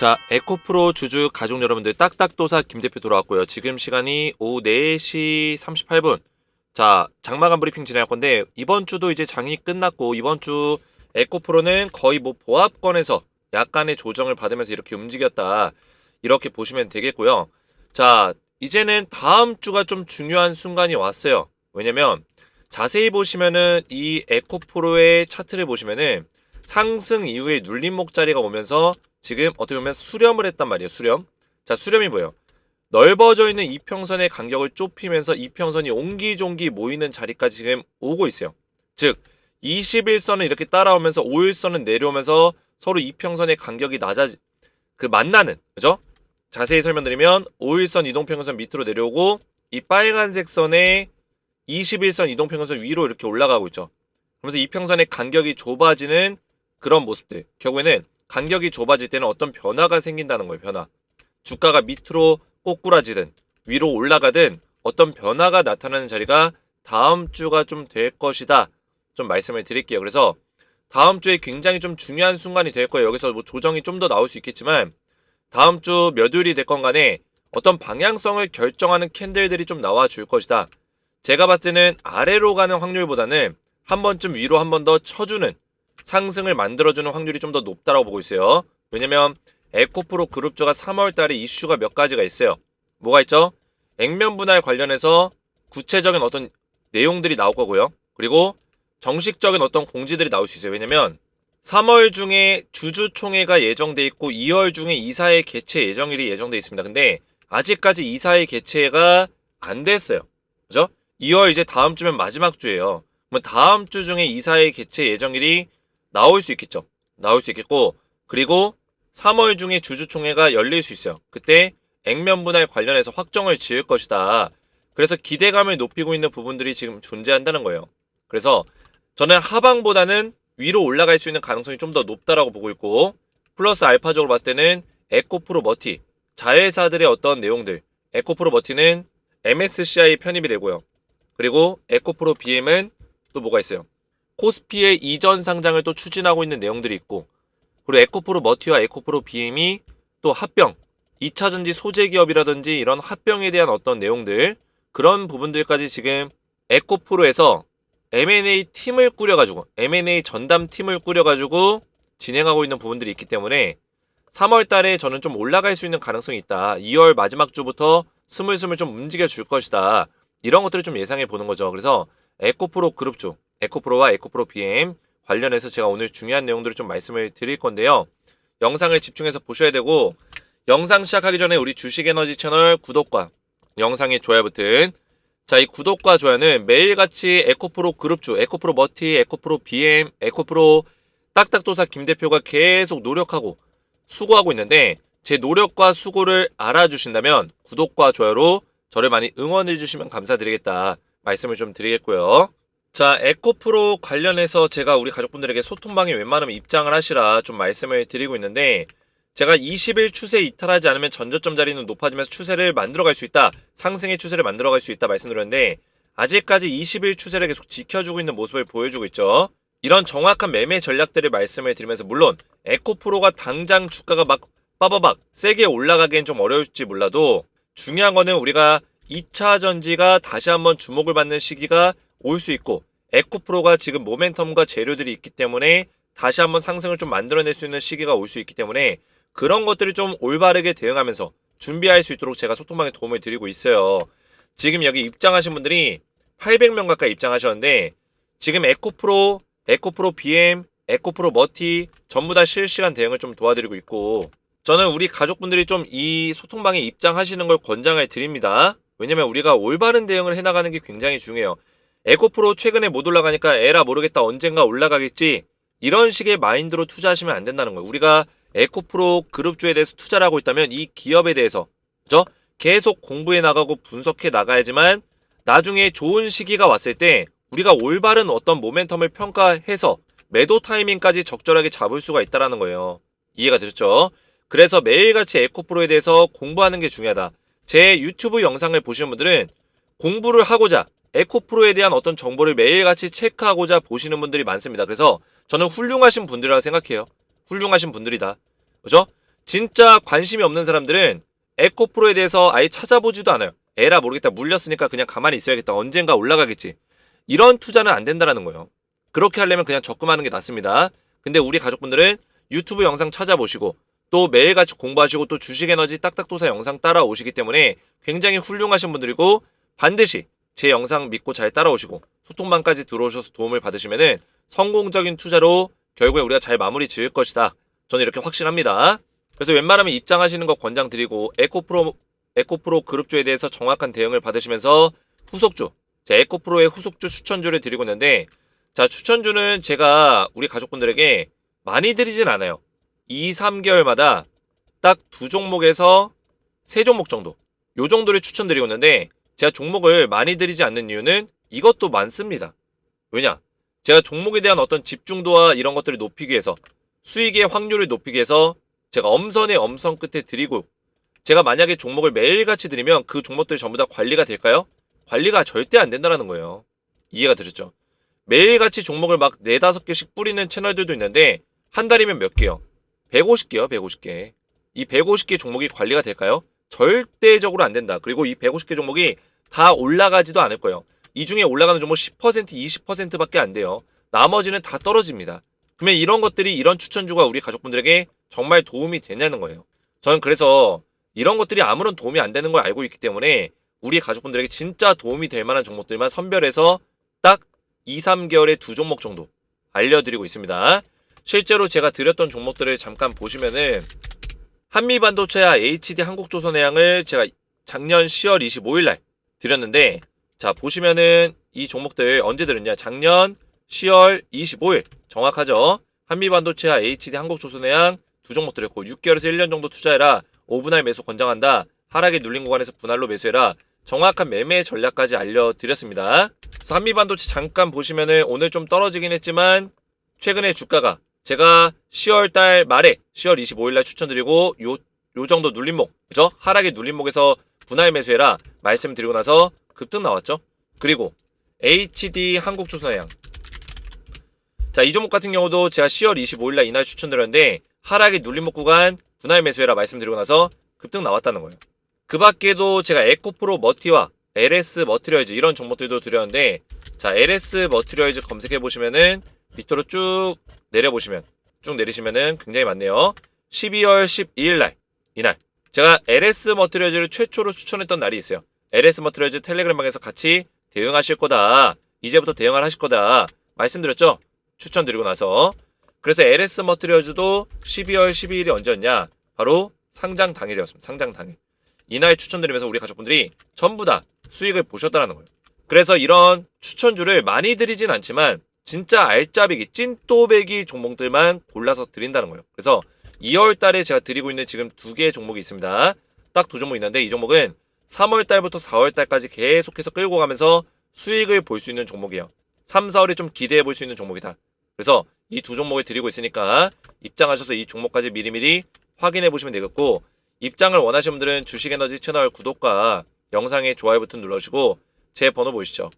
자, 에코프로 주주 가족 여러분들 딱딱도사 김대표 돌아왔고요. 지금 시간이 오후 4시 38분. 자, 장마감 브리핑 진행할 건데 이번 주도 이제 장이 끝났고 이번 주 에코프로는 거의 뭐 보합권에서 약간의 조정을 받으면서 이렇게 움직였다. 이렇게 보시면 되겠고요. 자, 이제는 다음 주가 좀 중요한 순간이 왔어요. 왜냐면 자세히 보시면은 이 에코프로의 차트를 보시면은 상승 이후에 눌림목 자리가 오면서 지금 어떻게 보면 수렴을 했단 말이에요. 수렴. 자, 수렴이 뭐예요? 넓어져 있는 이평선의 간격을 좁히면서 이평선이 옹기종기 모이는 자리까지 지금 오고 있어요. 즉 21선은 이렇게 따라오면서 5일선은 내려오면서 서로 이평선의 간격이 만나는, 그죠? 자세히 설명드리면 5일선 이동평균선 밑으로 내려오고 이 빨간색 선의 21선 이동평균선 위로 이렇게 올라가고 있죠. 그러면서 이평선의 간격이 좁아지는 그런 모습들. 결국에는 간격이 좁아질 때는 어떤 변화가 생긴다는 거예요. 변화. 주가가 밑으로 꼬꾸라지든 위로 올라가든 어떤 변화가 나타나는 자리가 다음 주가 좀 될 것이다. 좀 말씀을 드릴게요. 그래서 다음 주에 굉장히 좀 중요한 순간이 될 거예요. 여기서 뭐 조정이 좀 더 나올 수 있겠지만 다음 주 몇 요일이 됐건 간에 어떤 방향성을 결정하는 캔들들이 좀 나와 줄 것이다. 제가 봤을 때는 아래로 가는 확률보다는 한 번쯤 위로 한 번 더 쳐주는 상승을 만들어주는 확률이 좀 더 높다고 보고 있어요. 왜냐면 에코프로 그룹주가 3월 달에 이슈가 몇 가지가 있어요. 뭐가 있죠? 액면 분할 관련해서 구체적인 어떤 내용들이 나올 거고요. 그리고 정식적인 어떤 공지들이 나올 수 있어요. 왜냐면 3월 중에 주주총회가 예정돼 있고 2월 중에 이사회 개최 예정일이 예정돼 있습니다. 근데 아직까지 이사회 개최가 안 됐어요. 그죠? 2월 이제 다음 주면 마지막 주예요. 그러면 다음 주 중에 이사회 개최 예정일이 나올 수 있겠죠. 나올 수 있겠고, 그리고 3월 중에 주주총회가 열릴 수 있어요. 그때 액면 분할 관련해서 확정을 지을 것이다. 그래서 기대감을 높이고 있는 부분들이 지금 존재한다는 거예요. 그래서 저는 하방보다는 위로 올라갈 수 있는 가능성이 좀 더 높다라고 보고 있고, 플러스 알파적으로 봤을 때는 에코프로 머티, 자회사들의 어떤 내용들, 에코프로 머티는 MSCI 편입이 되고요. 그리고 에코프로 BM은 또 뭐가 있어요? 코스피의 이전 상장을 또 추진하고 있는 내용들이 있고, 그리고 에코프로 머티와 에코프로 BM이 또 합병, 2차전지 소재 기업이라든지 이런 합병에 대한 어떤 내용들, 그런 부분들까지 지금 에코프로에서 M&A 팀을 꾸려가지고, M&A 전담 팀을 꾸려가지고 진행하고 있는 부분들이 있기 때문에 3월 달에 저는 좀 올라갈 수 있는 가능성이 있다. 2월 마지막 주부터 스물스물 좀 움직여 줄 것이다. 이런 것들을 좀 예상해 보는 거죠. 그래서 에코프로 그룹주, 에코프로와 에코프로 BM 관련해서 제가 오늘 중요한 내용들을 좀 말씀을 드릴 건데요. 영상을 집중해서 보셔야 되고, 영상 시작하기 전에 우리 주식에너지 채널 구독과 영상의 좋아요 버튼, 자, 이 구독과 좋아요는 매일같이 에코프로 그룹주, 에코프로 머티, 에코프로 BM, 에코프로 딱딱도사 김대표가 계속 노력하고 수고하고 있는데, 제 노력과 수고를 알아주신다면 구독과 좋아요로 저를 많이 응원해 주시면 감사드리겠다 말씀을 좀 드리겠고요. 자, 에코프로 관련해서 제가 우리 가족분들에게 소통방에 웬만하면 입장을 하시라 좀 말씀을 드리고 있는데, 제가 20일 추세 이탈하지 않으면 전저점 자리는 높아지면서 추세를 만들어갈 수 있다, 상승의 추세를 만들어갈 수 있다 말씀드렸는데, 아직까지 20일 추세를 계속 지켜주고 있는 모습을 보여주고 있죠. 이런 정확한 매매 전략들을 말씀을 드리면서, 물론 에코프로가 당장 주가가 막 빠바박 세게 올라가기엔 좀 어려울지 몰라도 중요한 거는 우리가 2차 전지가 다시 한번 주목을 받는 시기가 올 수 있고, 에코프로가 지금 모멘텀과 재료들이 있기 때문에 다시 한번 상승을 좀 만들어낼 수 있는 시기가 올 수 있기 때문에 그런 것들을 좀 올바르게 대응하면서 준비할 수 있도록 제가 소통방에 도움을 드리고 있어요. 지금 여기 입장하신 분들이 800명 가까이 입장하셨는데, 지금 에코프로 BM, 에코프로 머티 전부 다 실시간 대응을 좀 도와드리고 있고, 저는 우리 가족분들이 좀 이 소통방에 입장하시는 걸 권장을 드립니다. 왜냐면 우리가 올바른 대응을 해나가는 게 굉장히 중요해요. 에코프로 최근에 못 올라가니까 에라 모르겠다, 언젠가 올라가겠지, 이런 식의 마인드로 투자하시면 안 된다는 거예요. 우리가 에코프로 그룹주에 대해서 투자를 하고 있다면 이 기업에 대해서, 그죠? 계속 공부해 나가고 분석해 나가야지만 나중에 좋은 시기가 왔을 때 우리가 올바른 어떤 모멘텀을 평가해서 매도 타이밍까지 적절하게 잡을 수가 있다는 거예요. 이해가 되셨죠? 그래서 매일같이 에코프로에 대해서 공부하는 게 중요하다. 제 유튜브 영상을 보시는 분들은 공부를 하고자 에코프로에 대한 어떤 정보를 매일같이 체크하고자 보시는 분들이 많습니다. 그래서 저는 훌륭하신 분들이라고 생각해요. 훌륭하신 분들이다. 그죠? 진짜 관심이 없는 사람들은 에코프로에 대해서 아예 찾아보지도 않아요. 에라 모르겠다. 물렸으니까 그냥 가만히 있어야겠다. 언젠가 올라가겠지. 이런 투자는 안 된다라는 거예요. 그렇게 하려면 그냥 적금하는 게 낫습니다. 근데 우리 가족분들은 유튜브 영상 찾아보시고 또 매일같이 공부하시고 또 주식에너지 딱딱도사 영상 따라오시기 때문에 굉장히 훌륭하신 분들이고 반드시 제 영상 믿고 잘 따라오시고 소통방까지 들어오셔서 도움을 받으시면은 성공적인 투자로 결국에 우리가 잘 마무리 지을 것이다. 저는 이렇게 확신합니다. 그래서 웬만하면 입장하시는 거 권장드리고 에코프로 그룹주에 대해서 정확한 대응을 받으시면서 후속주, 자, 에코프로의 후속주 추천주를 드리고 있는데 자, 추천주는 제가 우리 가족분들에게 많이 드리진 않아요. 2, 3개월마다 딱 2종목에서 3종목 정도 요 정도를 추천드리고 있는데 제가 종목을 많이 드리지 않는 이유는 이것도 많습니다. 왜냐? 제가 종목에 대한 어떤 집중도와 이런 것들을 높이기 위해서 수익의 확률을 높이기 위해서 제가 엄선의 엄선 끝에 드리고 제가 만약에 종목을 매일같이 드리면 그 종목들이 전부 다 관리가 될까요? 관리가 절대 안 된다는 거예요. 이해가 되셨죠? 매일같이 종목을 막 4, 5개씩 뿌리는 채널들도 있는데 한 달이면 몇 개요? 150개요. 150개. 이 150개 종목이 관리가 될까요? 절대적으로 안 된다. 그리고 이 150개 종목이 다 올라가지도 않을 거예요. 이 중에 올라가는 종목 10%, 20%밖에 안 돼요. 나머지는 다 떨어집니다. 그러면 이런 것들이 이런 추천주가 우리 가족분들에게 정말 도움이 되냐는 거예요. 저는 그래서 이런 것들이 아무런 도움이 안 되는 걸 알고 있기 때문에 우리 가족분들에게 진짜 도움이 될 만한 종목들만 선별해서 딱 2, 3개월에 2종목 정도 알려드리고 있습니다. 실제로 제가 드렸던 종목들을 잠깐 보시면은 한미반도체와 HD 한국조선해양을 제가 작년 10월 25일날 드렸는데 자 보시면은 이 종목들 언제 드렸냐 작년 10월 25일 정확하죠. 한미반도체와 HD 한국조선해양 2종목 드렸고 6개월에서 1년 정도 투자해라. 5분할 매수 권장한다. 하락에 눌린 구간에서 분할로 매수해라. 정확한 매매 전략까지 알려드렸습니다. 그래서 한미반도체 잠깐 보시면은 오늘 좀 떨어지긴 했지만 최근에 주가가 제가 10월달 말에 10월 25일날 추천드리고 요 정도 눌림목 그죠? 하락의 눌림목에서 분할 매수해라 말씀드리고 나서 급등 나왔죠. 그리고 HD 한국조선해양 자, 이 종목 같은 경우도 제가 10월 25일날 이날 추천드렸는데 하락의 눌림목 구간 분할 매수해라 말씀드리고 나서 급등 나왔다는 거예요. 그 밖에도 제가 에코프로 머티와 LS 머티리얼즈 이런 종목들도 드렸는데 자, LS 머티리얼즈 검색해 보시면은 밑으로 쭉 내려보시면 쭉 내리시면은 굉장히 많네요. 12월 12일날 이날 제가 LS 머티리얼즈를 최초로 추천했던 날이 있어요. LS 머티리얼즈 텔레그램방에서 같이 대응하실 거다. 이제부터 대응을 하실 거다. 말씀드렸죠? 추천드리고 나서 그래서 LS 머티리얼즈도 12월 12일이 언제였냐? 바로 상장 당일이었습니다. 상장 당일. 이날 추천드리면서 우리 가족분들이 전부 다 수익을 보셨다는 거예요. 그래서 이런 추천주를 많이 드리진 않지만 진짜 알짜배기 찐또배기 종목들만 골라서 드린다는 거예요. 그래서 2월달에 제가 드리고 있는 지금 2개의 종목이 있습니다. 딱 2종목 있는데 이 종목은 3월달부터 4월달까지 계속해서 끌고 가면서 수익을 볼 수 있는 종목이에요. 3, 4월에 좀 기대해 볼 수 있는 종목이다. 그래서 이 2종목을 드리고 있으니까 입장하셔서 이 종목까지 미리미리 확인해 보시면 되겠고 입장을 원하시는 분들은 주식에너지 채널 구독과 영상에 좋아요 버튼 눌러주시고 제 번호 보이시죠?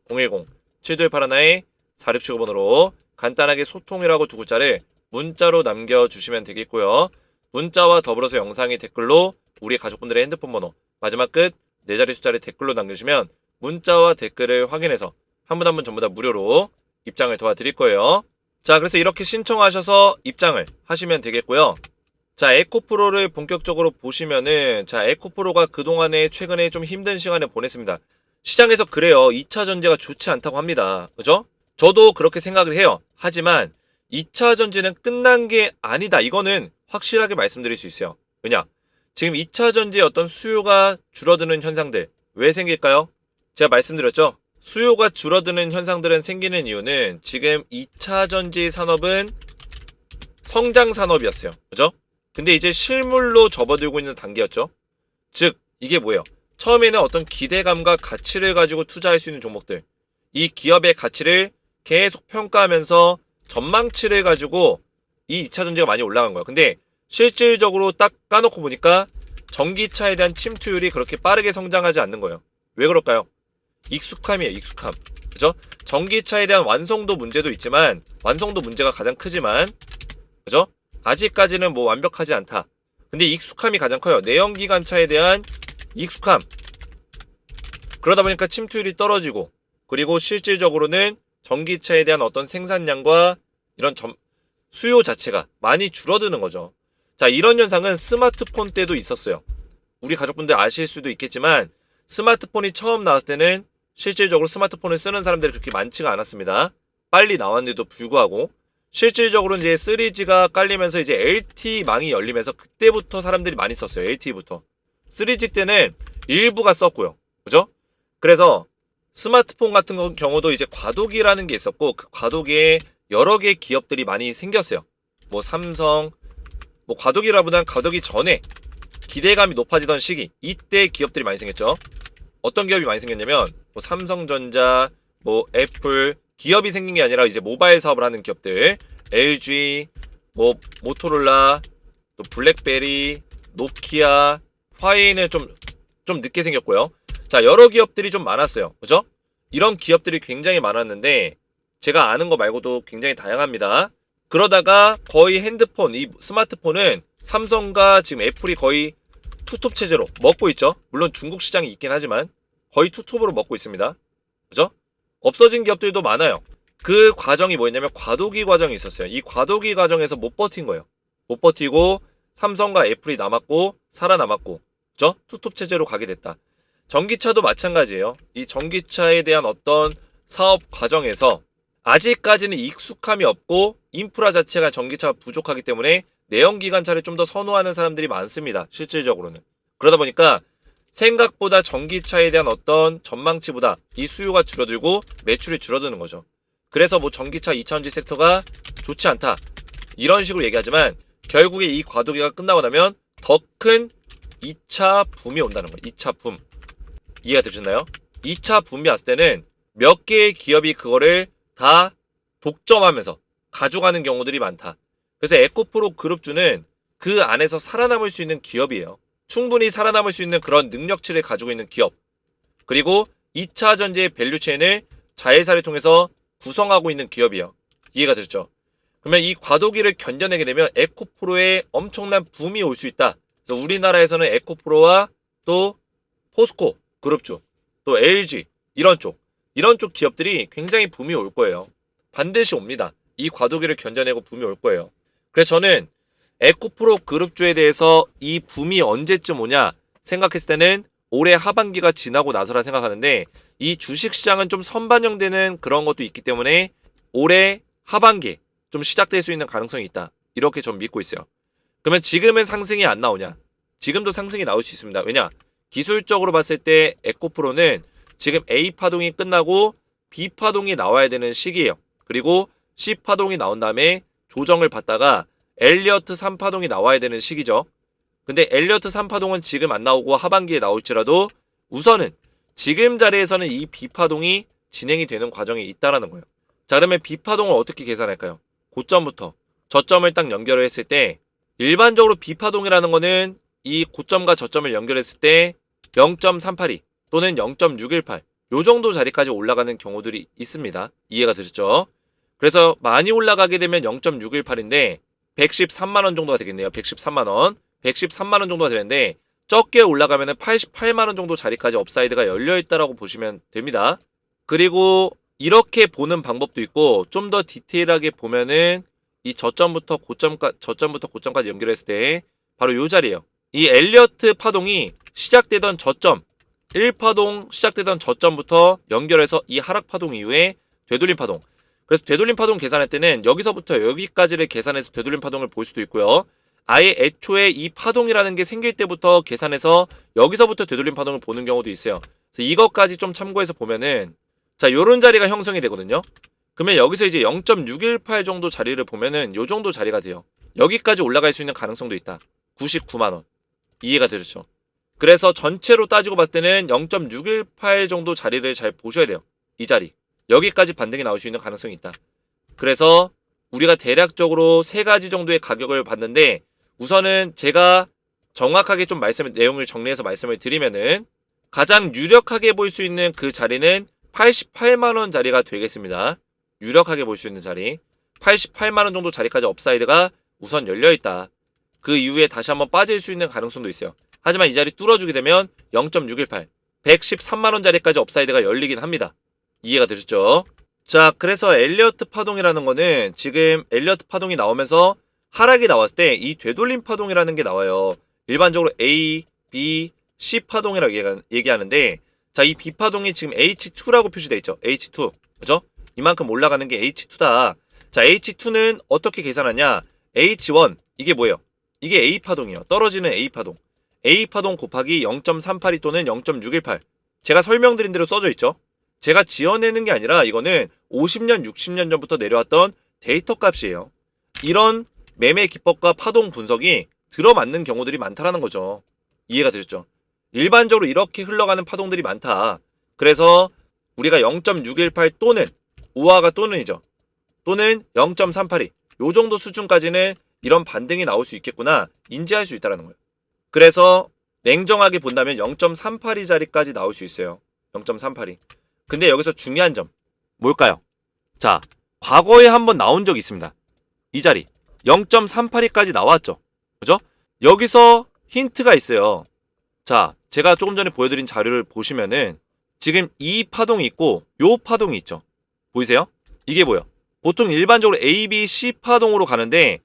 010-7281-4675번호로 간단하게 소통이라고 2글자를 문자로 남겨주시면 되겠고요. 문자와 더불어서 영상의 댓글로 우리 가족분들의 핸드폰 번호 마지막 끝 4자리 숫자를 댓글로 남겨주시면 문자와 댓글을 확인해서 한 분 한 분 전부 다 무료로 입장을 도와드릴 거예요. 자, 그래서 이렇게 신청하셔서 입장을 하시면 되겠고요. 자, 에코프로를 본격적으로 보시면은 자, 에코프로가 그동안에 최근에 좀 힘든 시간을 보냈습니다. 시장에서 그래요. 2차 전지가 좋지 않다고 합니다. 그죠? 저도 그렇게 생각을 해요. 하지만 2차 전지는 끝난 게 아니다. 이거는 확실하게 말씀드릴 수 있어요. 왜냐? 지금 2차 전지의 어떤 수요가 줄어드는 현상들 왜 생길까요? 제가 말씀드렸죠? 수요가 줄어드는 현상들은 생기는 이유는 지금 2차 전지 산업은 성장 산업이었어요. 그죠? 근데 이제 실물로 접어들고 있는 단계였죠. 즉 이게 뭐예요? 처음에는 어떤 기대감과 가치를 가지고 투자할 수 있는 종목들 이 기업의 가치를 계속 평가하면서 전망치를 가지고 이 2차 전지가 많이 올라간 거예요. 근데 실질적으로 딱 까놓고 보니까 전기차에 대한 침투율이 그렇게 빠르게 성장하지 않는 거예요. 왜 그럴까요? 익숙함이에요. 익숙함. 그죠? 전기차에 대한 완성도 문제도 있지만 완성도 문제가 가장 크지만 그죠? 아직까지는 뭐 완벽하지 않다. 근데 익숙함이 가장 커요. 내연기관차에 대한 익숙함. 그러다 보니까 침투율이 떨어지고, 그리고 실질적으로는 전기차에 대한 어떤 생산량과 이런 수요 자체가 많이 줄어드는 거죠. 자, 이런 현상은 스마트폰 때도 있었어요. 우리 가족분들 아실 수도 있겠지만 스마트폰이 처음 나왔을 때는 실질적으로 스마트폰을 쓰는 사람들이 그렇게 많지가 않았습니다. 빨리 나왔는데도 불구하고 실질적으로 이제 3G가 깔리면서 이제 LTE망이 열리면서 그때부터 사람들이 많이 썼어요. LTE부터. 3G 때는 일부가 썼고요. 그죠? 그래서 스마트폰 같은 경우도 이제 과도기라는 게 있었고, 그 과도기에 여러 개 기업들이 많이 생겼어요. 뭐 삼성, 뭐 과도기라보단 과도기 전에 기대감이 높아지던 시기, 이때 기업들이 많이 생겼죠. 어떤 기업이 많이 생겼냐면 뭐 삼성전자, 뭐 애플, 기업이 생긴 게 아니라 이제 모바일 사업을 하는 기업들, LG, 뭐 모토로라, 또 블랙베리, 노키아, 화웨이는 좀 늦게 생겼고요. 자, 여러 기업들이 좀 많았어요. 그죠? 이런 기업들이 굉장히 많았는데 제가 아는 거 말고도 굉장히 다양합니다. 그러다가 거의 핸드폰, 이 스마트폰은 삼성과 지금 애플이 거의 투톱 체제로 먹고 있죠. 물론 중국 시장이 있긴 하지만 거의 투톱으로 먹고 있습니다. 그죠? 없어진 기업들도 많아요. 그 과정이 뭐였냐면 과도기 과정이 있었어요. 이 과도기 과정에서 못 버틴 거예요. 못 버티고 삼성과 애플이 남았고 살아남았고, 그죠? 투톱 체제로 가게 됐다. 전기차도 마찬가지예요. 이 전기차에 대한 어떤 사업 과정에서 아직까지는 익숙함이 없고 인프라 자체가 전기차가 부족하기 때문에 내연기관차를 좀 더 선호하는 사람들이 많습니다. 실질적으로는. 그러다 보니까 생각보다 전기차에 대한 어떤 전망치보다 이 수요가 줄어들고 매출이 줄어드는 거죠. 그래서 뭐 전기차 2차전지 섹터가 좋지 않다, 이런 식으로 얘기하지만 결국에 이 과도기가 끝나고 나면 더 큰 2차 붐이 온다는 거예요. 2차 붐. 이해가 되셨나요? 2차 붐이 왔을 때는 몇 개의 기업이 그거를 다 독점하면서 가져가는 경우들이 많다. 그래서 에코프로 그룹주는 그 안에서 살아남을 수 있는 기업이에요. 충분히 살아남을 수 있는 그런 능력치를 가지고 있는 기업. 그리고 2차 전지의 밸류체인을 자회사를 통해서 구성하고 있는 기업이에요. 이해가 되셨죠? 그러면 이 과도기를 견뎌내게 되면 에코프로에 엄청난 붐이 올 수 있다. 그래서 우리나라에서는 에코프로와 또 포스코 그룹주, 또 LG 이런 쪽 기업들이 굉장히 붐이 올 거예요. 반드시 옵니다. 이 과도기를 견뎌내고 붐이 올 거예요. 그래서 저는 에코프로 그룹주에 대해서 이 붐이 언제쯤 오냐 생각했을 때는 올해 하반기가 지나고 나서라 생각하는데, 이 주식시장은 좀 선반영되는 그런 것도 있기 때문에 올해 하반기에 좀 시작될 수 있는 가능성이 있다, 이렇게 좀 믿고 있어요. 그러면 지금은 상승이 안 나오냐? 지금도 상승이 나올 수 있습니다. 왜냐? 기술적으로 봤을 때 에코프로는 지금 A파동이 끝나고 B파동이 나와야 되는 시기예요. 그리고 C파동이 나온 다음에 조정을 받다가 엘리어트 3파동이 나와야 되는 시기죠. 근데 엘리어트 3파동은 지금 안 나오고 하반기에 나올지라도 우선은 지금 자리에서는 이 B파동이 진행이 되는 과정이 있다라는 거예요. 자, 그러면 B파동을 어떻게 계산할까요? 고점부터 저점을 딱 연결을 했을 때 일반적으로 B파동이라는 거는 이 고점과 저점을 연결했을 때 0.382 또는 0.618 요 정도 자리까지 올라가는 경우들이 있습니다. 이해가 되셨죠? 그래서 많이 올라가게 되면 0.618인데 113만원 정도가 되겠네요. 113만원. 113만원 정도가 되는데 적게 올라가면 88만원 정도 자리까지 업사이드가 열려있다라고 보시면 됩니다. 그리고 이렇게 보는 방법도 있고 좀 더 디테일하게 보면은 이 저점부터 고점까지 연결했을 때 바로 요 자리예요. 이 엘리어트 파동이 시작되던 저점 1파동 시작되던 저점부터 연결해서 이 하락 파동 이후에 되돌림 파동. 그래서 되돌림 파동 계산할 때는 여기서부터 여기까지를 계산해서 되돌림 파동을 볼 수도 있고요. 아예 애초에 이 파동이라는 게 생길 때부터 계산해서 여기서부터 되돌림 파동을 보는 경우도 있어요. 그래서 이것까지 좀 참고해서 보면은 자, 요런 자리가 형성이 되거든요. 그러면 여기서 이제 0.618 정도 자리를 보면은 요 정도 자리가 돼요. 여기까지 올라갈 수 있는 가능성도 있다. 99만원. 이해가 되셨죠? 그래서 전체로 따지고 봤을 때는 0.618 정도 자리를 잘 보셔야 돼요. 이 자리. 여기까지 반등이 나올 수 있는 가능성이 있다. 그래서 우리가 대략적으로 세 가지 정도의 가격을 봤는데 우선은 제가 정확하게 좀 내용을 정리해서 말씀을 드리면은 가장 유력하게 볼 수 있는 그 자리는 88만원 자리가 되겠습니다. 유력하게 볼 수 있는 자리. 88만원 정도 자리까지 업사이드가 우선 열려있다. 그 이후에 다시 한번 빠질 수 있는 가능성도 있어요. 하지만 이 자리 뚫어주게 되면 0.618, 113만원짜리까지 업사이드가 열리긴 합니다. 이해가 되셨죠? 자, 그래서 엘리어트 파동이라는 거는 지금 엘리어트 파동이 나오면서 하락이 나왔을 때 이 되돌림 파동이라는 게 나와요. 일반적으로 A, B, C 파동이라고 얘기하는데, 자, 이 B 파동이 지금 H2라고 표시되어 있죠. H2. 그죠? 이만큼 올라가는 게 H2다. 자, H2는 어떻게 계산하냐? H1, 이게 뭐예요? 이게 A 파동이에요. 떨어지는 A 파동. A 파동 곱하기 0.382 또는 0.618. 제가 설명드린 대로 써져 있죠. 제가 지어내는 게 아니라 이거는 50년, 60년 전부터 내려왔던 데이터 값이에요. 이런 매매 기법과 파동 분석이 들어맞는 경우들이 많다라는 거죠. 이해가 되셨죠? 일반적으로 이렇게 흘러가는 파동들이 많다. 그래서 우리가 0.618 또는 5화가 또는이죠. 또는 0.382. 요 정도 수준까지는 이런 반등이 나올 수 있겠구나 인지할 수 있다는 거예요. 그래서 냉정하게 본다면 0.382 자리까지 나올 수 있어요. 0.382. 근데 여기서 중요한 점 뭘까요? 자, 과거에 한번 나온 적이 있습니다. 이 자리 0.382까지 나왔죠. 그죠? 여기서 힌트가 있어요. 자, 제가 조금 전에 보여드린 자료를 보시면은 지금 이 파동이 있고 요 파동이 있죠. 보이세요? 이게 뭐예요? 보통 일반적으로 A, B, C 파동으로 가는데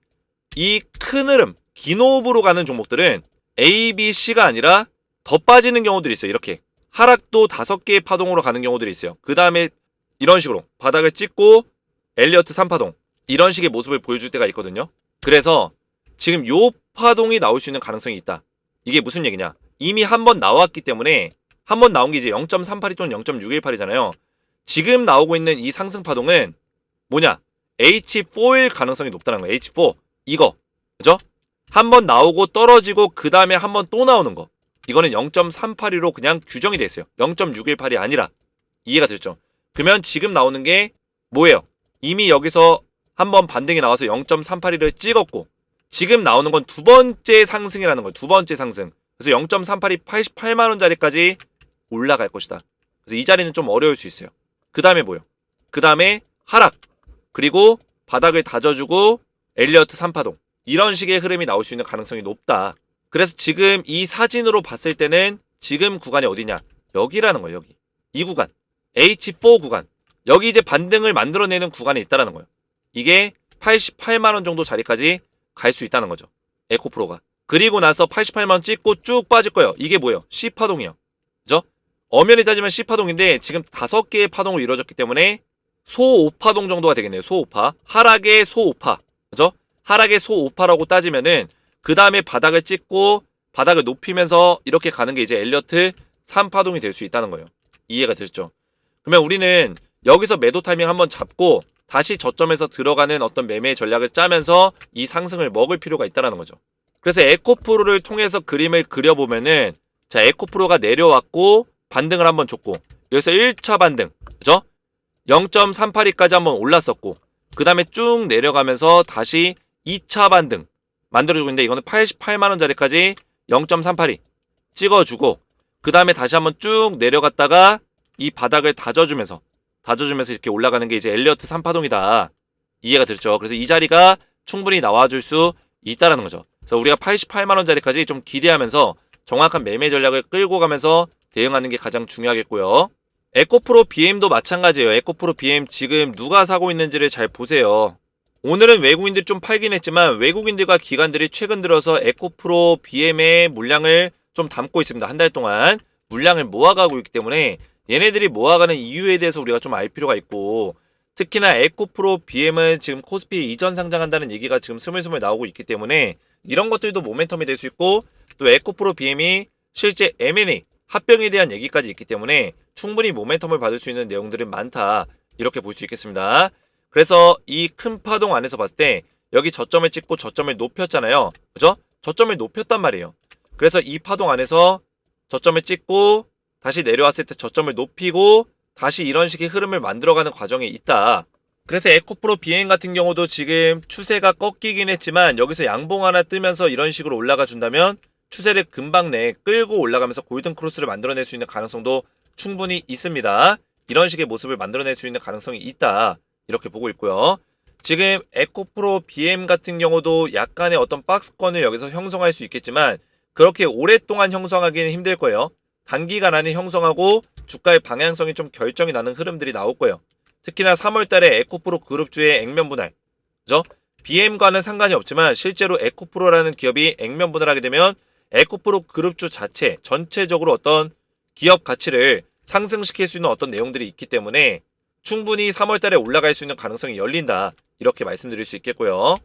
이 큰 흐름, 긴 호흡으로 가는 종목들은 A, B, C가 아니라 더 빠지는 경우들이 있어요. 이렇게 하락도 5개의 파동으로 가는 경우들이 있어요. 그 다음에 이런 식으로 바닥을 찍고 엘리어트 3파동 이런 식의 모습을 보여줄 때가 있거든요. 그래서 지금 요 파동이 나올 수 있는 가능성이 있다. 이게 무슨 얘기냐? 이미 한 번 나왔기 때문에 한 번 나온 게 이제 0.382 또는 0.618이잖아요. 지금 나오고 있는 이 상승 파동은 뭐냐? H4일 가능성이 높다는 거예요. H4 이거 그죠? 한 번 나오고 떨어지고 그 다음에 한 번 또 나오는 거. 이거는 0.382로 그냥 규정이 돼 있어요. 0.618이 아니라. 이해가 되셨죠? 그러면 지금 나오는 게 뭐예요? 이미 여기서 한 번 반등이 나와서 0.382를 찍었고 지금 나오는 건 두 번째 상승이라는 거예요. 두 번째 상승. 그래서 0.382 88만원짜리까지 올라갈 것이다. 그래서 이 자리는 좀 어려울 수 있어요. 그 다음에 뭐예요? 그 다음에 하락. 그리고 바닥을 다져주고 엘리어트 3파동. 이런 식의 흐름이 나올 수 있는 가능성이 높다. 그래서 지금 이 사진으로 봤을 때는 지금 구간이 어디냐? 여기라는 거예요. 여기. 이 구간. H4 구간. 여기 이제 반등을 만들어내는 구간이 있다는 거예요. 이게 88만원 정도 자리까지 갈 수 있다는 거죠. 에코프로가. 그리고 나서 88만원 찍고 쭉 빠질 거예요. 이게 뭐예요? C파동이요. 그죠? 엄연히 따지면 C파동인데 지금 5개의 파동으로 이루어졌기 때문에 소5파동 정도가 되겠네요. 소5파. 하락의 소5파. 그죠? 하락의 소5파라고 따지면은 그 다음에 바닥을 찍고 바닥을 높이면서 이렇게 가는 게 이제 엘리어트 3파동이 될 수 있다는 거예요. 이해가 되셨죠? 그러면 우리는 여기서 매도 타이밍 한번 잡고 다시 저점에서 들어가는 어떤 매매 전략을 짜면서 이 상승을 먹을 필요가 있다는 거죠. 그래서 에코프로를 통해서 그림을 그려보면은 자, 에코프로가 내려왔고 반등을 한번 줬고 여기서 1차 반등 그죠? 0.382까지 한번 올랐었고 그 다음에 쭉 내려가면서 다시 2차 반등 만들어주고 있는데 이거는 88만원짜리까지 0.382 찍어주고 그 다음에 다시 한번 쭉 내려갔다가 이 바닥을 다져주면서 이렇게 올라가는 게 이제 엘리어트 3파동이다. 이해가 되셨죠? 그래서 이 자리가 충분히 나와줄 수 있다라는 거죠. 그래서 우리가 88만원짜리까지 좀 기대하면서 정확한 매매 전략을 끌고 가면서 대응하는 게 가장 중요하겠고요. 에코프로 BM도 마찬가지예요. 에코프로 BM 지금 누가 사고 있는지를 잘 보세요. 오늘은 외국인들이 좀 팔긴 했지만 외국인들과 기관들이 최근 들어서 에코프로 BM의 물량을 좀 담고 있습니다. 한 달 동안 물량을 모아가고 있기 때문에 얘네들이 모아가는 이유에 대해서 우리가 좀 알 필요가 있고 특히나 에코프로 BM은 지금 코스피에 이전 상장한다는 얘기가 지금 스물스물 나오고 있기 때문에 이런 것들도 모멘텀이 될 수 있고 또 에코프로 BM이 실제 M&A 합병에 대한 얘기까지 있기 때문에 충분히 모멘텀을 받을 수 있는 내용들은 많다. 이렇게 볼 수 있겠습니다. 그래서 이 큰 파동 안에서 봤을 때 여기 저점을 찍고 저점을 높였잖아요. 그죠? 저점을 높였단 말이에요. 그래서 이 파동 안에서 저점을 찍고 다시 내려왔을 때 저점을 높이고 다시 이런 식의 흐름을 만들어가는 과정에 있다. 그래서 에코프로 BM 같은 경우도 지금 추세가 꺾이긴 했지만 여기서 양봉 하나 뜨면서 이런 식으로 올라가 준다면 추세를 금방 내 끌고 올라가면서 골든 크로스를 만들어낼 수 있는 가능성도 충분히 있습니다. 이런 식의 모습을 만들어낼 수 있는 가능성이 있다. 이렇게 보고 있고요. 지금 에코프로 BM 같은 경우도 약간의 어떤 박스권을 여기서 형성할 수 있겠지만 그렇게 오랫동안 형성하기는 힘들 거예요. 단기간 안에 형성하고 주가의 방향성이 좀 결정이 나는 흐름들이 나올 거예요. 특히나 3월달에 에코프로 그룹주의 액면 분할, 그죠? BM과는 상관이 없지만 실제로 에코프로라는 기업이 액면 분할하게 되면 에코프로 그룹주 자체 전체적으로 어떤 기업 가치를 상승시킬 수 있는 어떤 내용들이 있기 때문에 충분히 3월달에 올라갈 수 있는 가능성이 열린다. 이렇게 말씀드릴 수 있겠고요.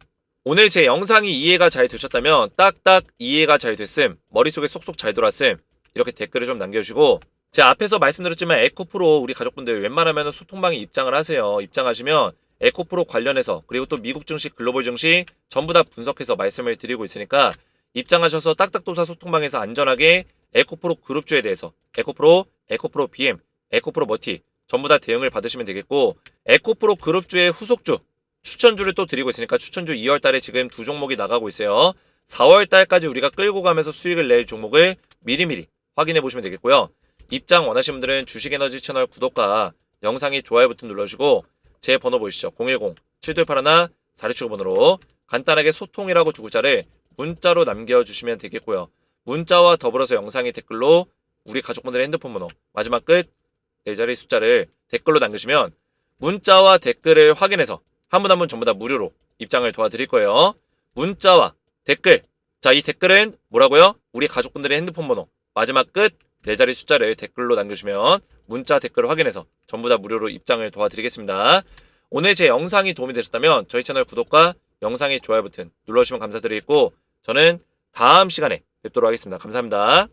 오늘 제 영상이 이해가 잘 되셨다면 딱딱 이해가 잘 됐음, 머릿속에 쏙쏙 잘 돌았음 이렇게 댓글을 좀 남겨주시고 제가 앞에서 말씀드렸지만 에코프로 우리 가족분들 웬만하면 소통방에 입장을 하세요. 입장하시면 에코프로 관련해서 그리고 또 미국 증시, 글로벌 증시 전부 다 분석해서 말씀을 드리고 있으니까 입장하셔서 딱딱도사 소통방에서 안전하게 에코프로 그룹주에 대해서 에코프로, 에코프로 BM, 에코프로 머티 전부 다 대응을 받으시면 되겠고 에코프로 그룹주의 후속주 추천주를 또 드리고 있으니까 추천주 2월달에 지금 두 종목이 나가고 있어요. 4월달까지 우리가 끌고 가면서 수익을 낼 종목을 미리미리 확인해 보시면 되겠고요. 입장 원하시는 분들은 주식에너지 채널 구독과 영상에 좋아요 버튼 눌러주시고 제 번호 보이시죠? 010-7281-4675번호로 간단하게 소통이라고 두 글자를 문자로 남겨주시면 되겠고요. 문자와 더불어서 영상의 댓글로 우리 가족분들의 핸드폰 번호 마지막 끝 4자리 숫자를 댓글로 남기시면 문자와 댓글을 확인해서 한 분 한 분 전부 다 무료로 입장을 도와드릴 거예요. 문자와 댓글. 자, 이 댓글은 뭐라고요? 우리 가족분들의 핸드폰 번호 마지막 끝 4자리 숫자를 댓글로 남겨주시면 문자 댓글을 확인해서 전부 다 무료로 입장을 도와드리겠습니다. 오늘 제 영상이 도움이 되셨다면 저희 채널 구독과 영상의 좋아요 버튼 눌러주시면 감사드리겠고 저는 다음 시간에 뵙도록 하겠습니다. 감사합니다.